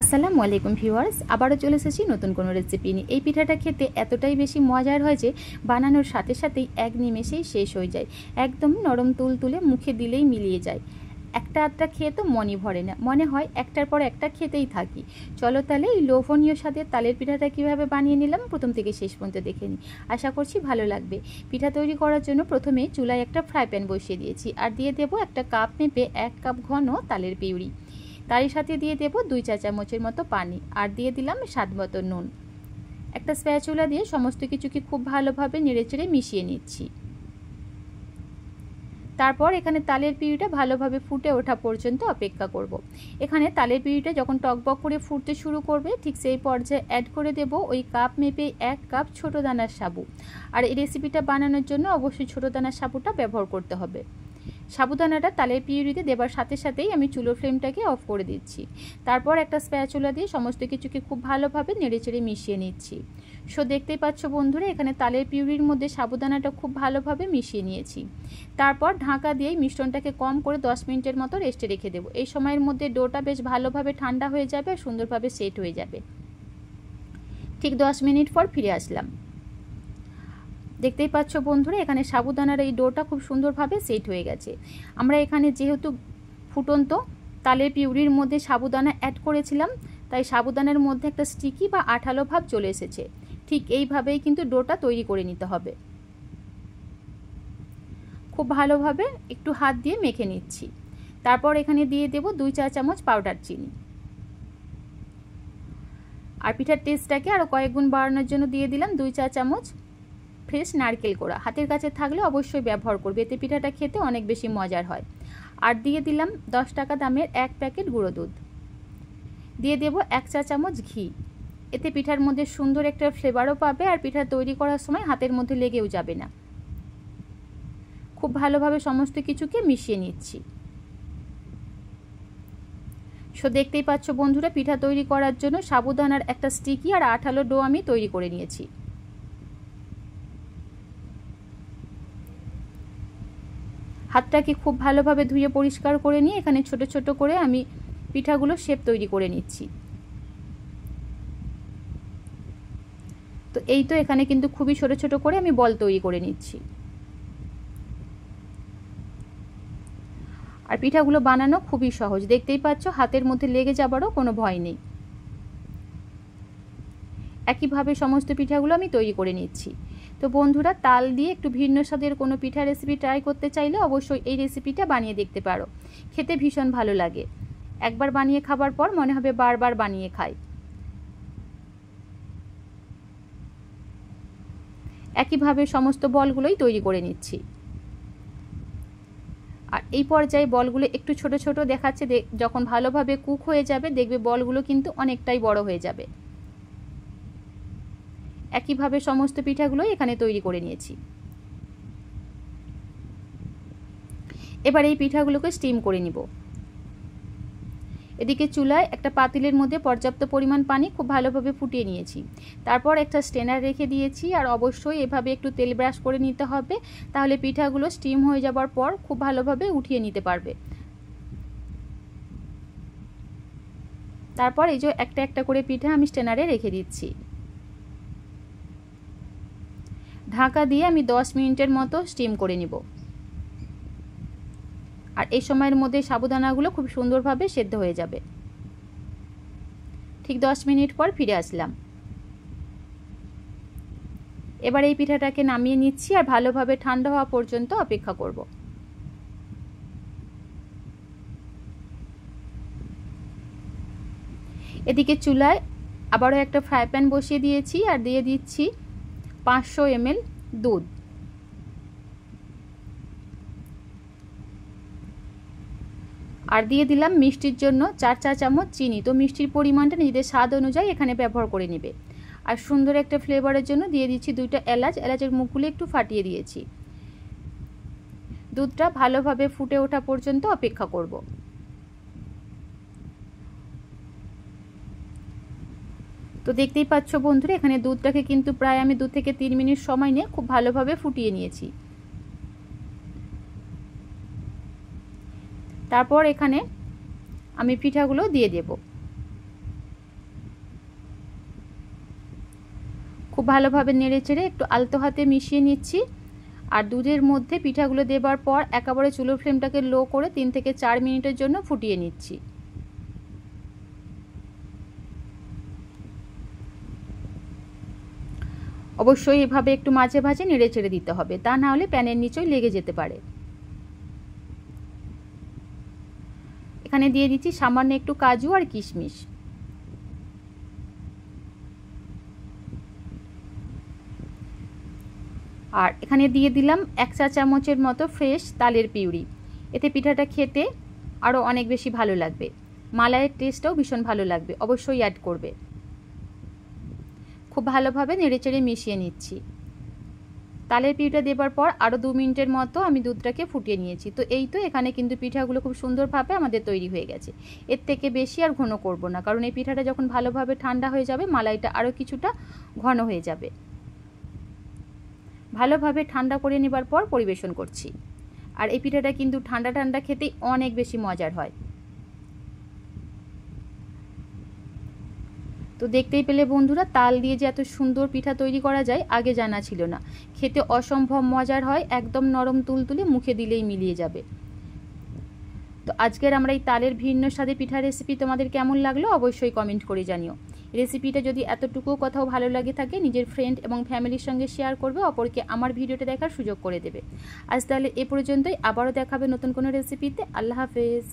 আসসালামু আলাইকুম ভিউয়ার্স, আবারও চলে এসেছি নতুন কোনো রেসিপি নিয়ে। এই পিঠাটা খেতে এতটাই বেশি মজার হয় যে বানানোর সাথে সাথেই এক নিমেষেই শেষ হয়ে যায়। একদম নরম তুলতুলে, মুখে দিলেই মিলিয়ে যায়। একটা আধটা খেয়ে তো মনই ভরে না, মনে হয় একটার পর একটা খেতেই থাকি। চলো তাহলে এই লোভনীয় স্বাদের তালের পিঠাটা কীভাবে বানিয়ে নিলাম প্রথম থেকে শেষ পর্যন্ত দেখে নিই। আশা করছি ভালো লাগবে। পিঠা তৈরি করার জন্য প্রথমে চুলায় একটা ফ্রাই প্যান বসিয়ে দিয়েছি, আর দিয়ে দেবো একটা কাপ মেপে 1 কাপ ঘন তালের পিউরি। তারই সাথে দিয়ে দেব 2 চা চামচের মতো পানি, আর দিয়ে দিলাম স্বাদ মতো নুন। একটা স্প্যাচুলা দিয়ে সমস্ত কিছুকে খুব ভালোভাবে নেড়েচেড়ে মিশিয়ে নিচ্ছি। তারপর এখানে তালের পিউরিটা ভালোভাবে ফুটে ওঠা পর্যন্ত অপেক্ষা করব। এখানে তালের পিউরিটা যখন টকবক করে ফুটতে শুরু করবে, ঠিক সেই পর্যায়ে অ্যাড করে দেব ওই কাপ মেপে 1 কাপ ছোটো দানার সাবু। আর এই রেসিপিটা বানানোর জন্য অবশ্যই ছোটো দানার সাবুটা ব্যবহার করতে হবে। সাবুদানাটা তালের পিউরিতে দেবার সাথে সাথেই আমি চুলোর ফ্লেমটাকে অফ করে দিচ্ছি। তারপর একটা স্প্যাচুলা দিয়ে সমস্ত কিছুকে খুব ভালোভাবে নেড়েচেড়ে মিশিয়ে নিচ্ছি। সো দেখতেই পাচ্ছ বন্ধুরা, এখানে তালের পিউরির মধ্যে সাবুদানাটা খুব ভালোভাবে মিশিয়ে নিয়েছি। তারপর ঢাকা দিয়ে মিশ্রণটাকে কম করে 10 মিনিটের মতো রেস্টে রেখে দেবো। এই সময়ের মধ্যে ডোটা বেশ ভালোভাবে ঠান্ডা হয়ে যাবে আর সুন্দরভাবে সেট হয়ে যাবে। ঠিক 10 মিনিট পর ফিরে আসলাম। দেখতেই পাচ্ছ বন্ধুরা, এখানে সাবুদানার এই ডোটা খুব সুন্দরভাবে সেট হয়ে গেছে। আমরা এখানে যেহেতু ফুটন্ত তালের পিউরির মধ্যে সাবুদানা অ্যাড করেছিলাম, তাই সাবুদানার মধ্যে একটা স্টিকি বা আঠালো ভাব চলে এসেছে। ঠিক এইভাবেই কিন্তু ডোটা তৈরি করে নিতে হবে। খুব ভালোভাবে একটু হাত দিয়ে মেখে নিচ্ছি। তারপর এখানে দিয়ে দেব 2 চা চামচ পাউডার চিনি। আর পিঠার টেস্টটাকে আরও কয়েক গুণ বাড়ানোর জন্য দিয়ে দিলাম 2 চা চামচ ফ্রেশ নারকেল কোড়া। হাতের কাছে থাকলে অবশ্যই ব্যবহার করবে, এতে পিঠাটা খেতে অনেক বেশি মজার হয়। আর দিয়ে দিলাম 10 টাকা দামের 1 প্যাকেট গুঁড়ো দুধ। দিয়ে দেব 1 চা চামচ ঘি। এতে পিঠার মধ্যে সুন্দর একটা ফ্লেভারও পাবে, আর পিঠা তৈরি করার সময় হাতের মধ্যে লেগেও যাবে না। খুব ভালোভাবে সমস্ত কিছুকে মিশিয়ে নিচ্ছি। সো দেখতেই পাচ্ছ বন্ধুরা, পিঠা তৈরি করার জন্য সাবুদানার একটা স্টিকি আর আঠালো ডো আমি তৈরি করে নিয়েছি। হাতটাকে খুব ভালোভাবে ধুয়ে পরিষ্কার করে নিয়ে এখানে ছোট ছোট করে আমি পিঠাগুলো শেপ তৈরি করে নিচ্ছি। তো এই তো এখানে কিন্তু খুবই ছোট ছোট করে আমি বল তৈরি করে নিচ্ছি। আর পিঠাগুলো বানানো খুবই সহজ, দেখতেই পাচ্ছ হাতের মধ্যে লেগে যাবারও কোনো ভয় নেই। একইভাবে সমস্ত পিঠাগুলো আমি তৈরি করে নিচ্ছি। তো বন্ধুরা, তাল দিয়ে একটু ভিন্ন স্বাদের কোনো পিঠা রেসিপি ট্রাই করতে চাইলে অবশ্যই এই রেসিপিটা বানিয়ে দেখতে পারো। খেতে ভীষণ ভালো লাগে। একবার বানিয়ে খাবার পর মনে হবে বারবার বানিয়ে খাই। একইভাবে সমস্ত বলগুলোই তৈরি করে নিচ্ছি। আর এই পর্যায়ে বলগুলো একটু ছোট ছোট দেখাচ্ছে, যখন ভালোভাবে কুক হয়ে যাবে দেখবে বলগুলো কিন্তু অনেকটাই বড় হয়ে যাবে। একইভাবে সমস্ত পিঠাগুলোই এখানে তৈরি করে নিয়েছি। এবার এই পিঠাগুলোকে স্টিম করে নিব। এদিকে চুলায় একটা পাতিলের মধ্যে পর্যাপ্ত পরিমাণ পানি খুব ভালোভাবে ফুটিয়ে নিয়েছি। তারপর একটা স্ট্রেনার রেখে দিয়েছি, আর অবশ্যই এভাবে একটু তেল ব্রাশ করে নিতে হবে, তাহলে পিঠাগুলো স্টিম হয়ে যাবার পর খুব ভালোভাবে উঠিয়ে নিতে পারবে। তারপর এই যে একটা একটা করে পিঠা আমি স্ট্রেনারে রেখে দিচ্ছি। ঢাকা দিয়ে আমি 10 মিনিটের মতো স্টিম করে নিব। আর এই সময়ের মধ্যে সাবুদানাগুলো খুব সুন্দরভাবে সেদ্ধ হয়ে যাবে। ঠিক 10 মিনিট পর ফিরে আসলাম। এবার এই পিঠাটাকে নামিয়ে নিচ্ছি, আর ভালোভাবে ঠান্ডা হওয়া পর্যন্ত অপেক্ষা করব। এদিকে চুলায় আবারও একটা ফ্রাই প্যান বসিয়ে দিয়েছি, আর দিয়ে দিচ্ছি 500 ml দুধ। আর দিয়ে দিলাম মিষ্টির জন্য 4 চা চামচ চিনি। তো মিষ্টির পরিমাণটা নিজেদের স্বাদ অনুযায়ী এখানে ব্যবহার করে নেবে। আর সুন্দর একটা ফ্লেভারের জন্য দিয়ে দিচ্ছি 2টা এলাচ। এলাচের মুখগুলো একটু ফাটিয়ে দিয়েছি। দুধটা ভালোভাবে ফুটে ওঠা পর্যন্ত অপেক্ষা করব। তো দেখতেই পাচ্ছ বন্ধুরা, এখানে দুধটাকে কিন্তু প্রায় আমি 2 থেকে 3 মিনিট সময় নিয়ে খুব ভালোভাবে ফুটিয়ে নিয়েছি। তারপর এখানে আমি পিঠাগুলো দিয়ে দেব। খুব ভালোভাবে নেড়ে চেড়ে একটু আলতো হাতে মিশিয়ে নিচ্ছি। আর দুধের মধ্যে পিঠাগুলো দেবার পর একেবারে চুলোর ফ্লেমটাকে লো করে 3 থেকে 4 মিনিটের জন্য ফুটিয়ে নিচ্ছি। অবশ্যই এভাবে একটু মাঝে মাঝে নেড়ে চেড়ে দিতে হবে, তা না হলে প্যানের নিচেই লেগে যেতে পারে। এখানে দিয়ে দিচ্ছি সামান্য একটু কাজু আর কিশমিশ। আর এখানে দিয়ে দিলাম 1 চা চামচের মতো ফ্রেশ তালের পিউরি। এতে পিঠাটা খেতে আরও অনেক বেশি ভালো লাগবে, মালাইয়ের টেস্টটাও ভীষণ ভালো লাগবে, অবশ্যই অ্যাড করবে। খুব ভালোভাবে নেড়েচেড়ে মিশিয়ে নিচ্ছি। তালের পিউরিটা দেবার পর আরও 2 মিনিটের মতো আমি দুধটাকে ফুটিয়ে নিয়েছি। তো এই তো এখানে কিন্তু পিঠাগুলো খুব সুন্দরভাবে আমাদের তৈরি হয়ে গেছে। এর থেকে বেশি আর ঘন করব না, কারণ এই পিঠাটা যখন ভালোভাবে ঠান্ডা হয়ে যাবে মালাইটা আরও কিছুটা ঘন হয়ে যাবে। ভালোভাবে ঠান্ডা করে নেবার পর পরিবেশন করছি। আর এই পিঠাটা কিন্তু ঠান্ডা ঠান্ডা খেতেই অনেক বেশি মজার হয়। তো দেখতেই পেলে বন্ধুরা, তাল দিয়ে যে এত সুন্দর পিঠা তৈরি করা যায় আগে জানা ছিল না। খেতে অসম্ভব মজার হয়, একদম নরম তুলতুলে, মুখে দিলেই মিলিয়ে যাবে। তো আজকের আমরা এই তালের ভিন্ন স্বাদে পিঠা রেসিপি তোমাদের কেমন লাগলো অবশ্যই কমেন্ট করে জানিও। রেসিপিটা যদি এতটুকু কথাও ভালো লাগে থাকে নিজের ফ্রেন্ড এবং ফ্যামিলির সঙ্গে শেয়ার করবে, অপরকে আমার ভিডিওটা দেখার সুযোগ করে দেবে। আজ তাহলে এ পর্যন্তই, আবারও দেখাবে নতুন কোনো রেসিপিতে। আল্লাহ হাফেজ।